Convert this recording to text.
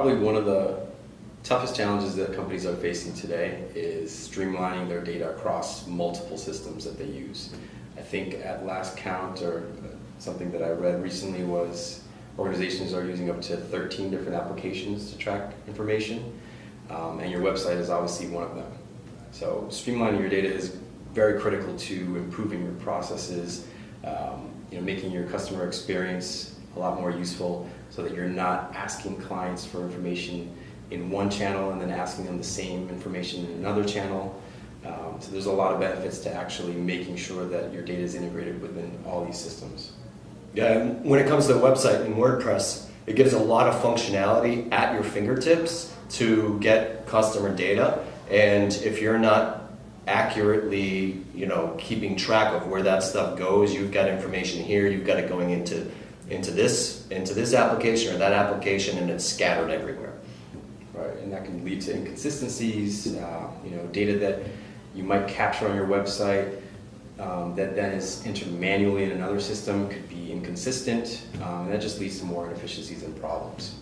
Probably one of the toughest challenges that companies are facing today is streamlining their data across multiple systems that they use. I think at last count, or something that I read recently, was organizations are using up to 13 different applications to track information, and your website is obviously one of them. So streamlining your data is very critical to improving your processes, making your customer experience a lot more useful, so that you're not asking clients for information in one channel and then asking them the same information in another channel. So there's a lot of benefits to actually making sure that your data is integrated within all these systems. Yeah, and when it comes to the website in WordPress, it gives a lot of functionality at your fingertips to get customer data. And if you're not accurately, keeping track of where that stuff goes, you've got information here, you've got it going into this application or that application, and it's scattered everywhere. Right, and that can lead to inconsistencies, data that you might capture on your website that then is entered manually in another system could be inconsistent, and that just leads to more inefficiencies and problems.